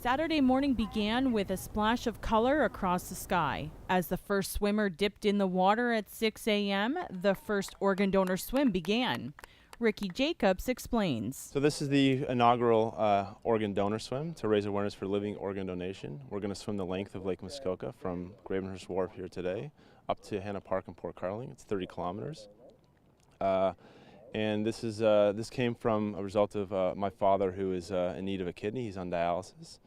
Saturday morning began with a splash of color across the sky. As the first swimmer dipped in the water at 6 a.m., the first organ donor swim began. Ricky Jacobs explains. So this is the inaugural Organ Donor Swim to raise awareness for living organ donation. We're going to swim the length of Lake Muskoka from GRAVENHURST Wharf here today up to Hannah Park in Port Carling. It's 30 kilometers. And this came from a result of my father, who is in need of a kidney. He's on dialysis.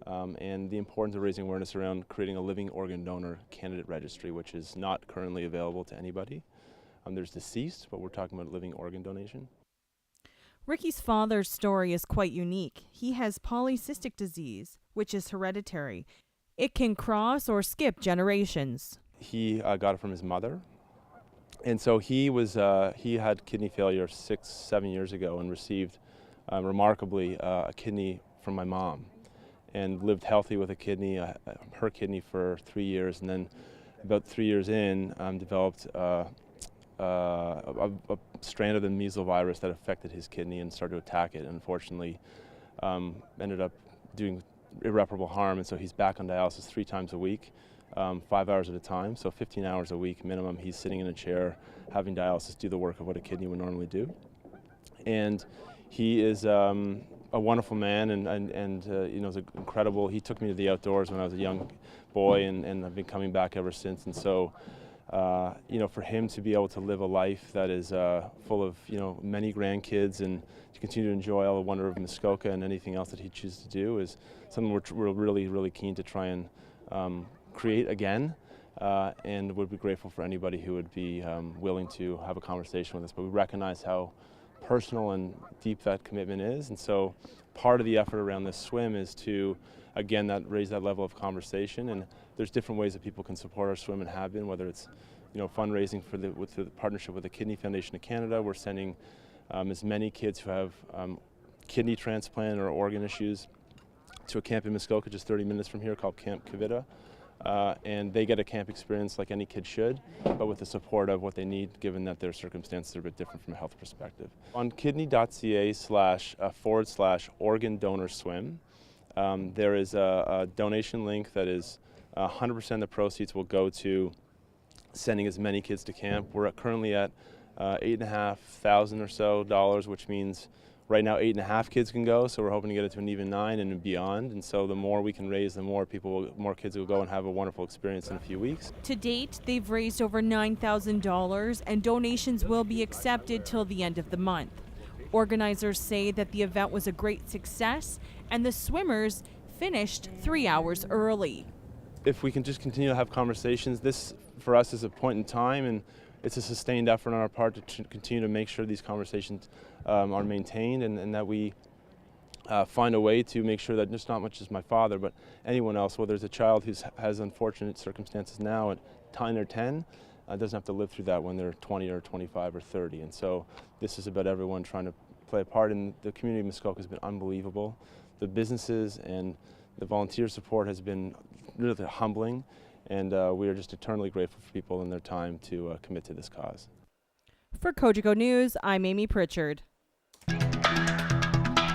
And the importance of raising awareness around creating a living organ donor candidate registry, which is not currently available to anybody. There's deceased, but we're talking about living organ donation. Ricky's father's story is quite unique. He has polycystic disease, which is hereditary. It can cross or skip generations. He got it from his mother. And so he had kidney failure 6-7 years ago and received remarkably a kidney from my mom, and lived healthy with a kidney, her kidney, for 3 years, and then about 3 years in developed a strand of the measles virus that affected his kidney and started to attack it, and unfortunately ended up doing irreparable harm, and so he's back on dialysis 3 times a week. 5 hours at a time, so 15 hours a week minimum. He's sitting in a chair having dialysis do the work of what a kidney would normally do. And he is a wonderful man, and you know, is incredible. He took me to the outdoors when I was a young boy, and I've been coming back ever since. And so, you know, for him to be able to live a life that is full of, you know, many grandkids, and to continue to enjoy all the wonder of Muskoka and anything else that he chooses to do, is something we're really keen to try and create again, and would be grateful for anybody who would be willing to have a conversation with us. But we recognize how personal and deep that commitment is, and so part of the effort around this swim is to, again, raise that level of conversation. And there's different ways that people can support our swim and have been, whether it's, you know, fundraising with the partnership with the Kidney Foundation of Canada. We're sending as many kids who have kidney transplant or organ issues to a camp in Muskoka just 30 minutes from here called Camp Kavita. And they get a camp experience like any kid should, but with the support of what they need, given that their circumstances are a bit different from a health perspective. On kidney.ca//organdonorswim, there is a donation link that is 100% of the proceeds will go to sending as many kids to camp. We're currently at $8,500 or so, which means right now 8.5 kids can go, so we're hoping to get it to an even 9 and beyond. And so the more we can raise, the more kids will go and have a wonderful experience in a few weeks. To date, they've raised over $9,000, and donations will be accepted till the end of the month. Organizers say that the event was a great success, and the swimmers finished 3 hours early. If we can just continue to have conversations, this for us is a point in time, and it's a sustained effort on our part to continue to make sure these conversations are maintained, and that we find a way to make sure that just not much as my father, but anyone else, whether it's a child who has unfortunate circumstances now at 9 or 10, doesn't have to live through that when they're 20 or 25 or 30. And so this is about everyone trying to play a part, and the community of Muskoka has been unbelievable. The businesses and the volunteer support has been really humbling. And we are just eternally grateful for people and their time to commit to this cause. For Cogeco News, I'm Amy Pritchard.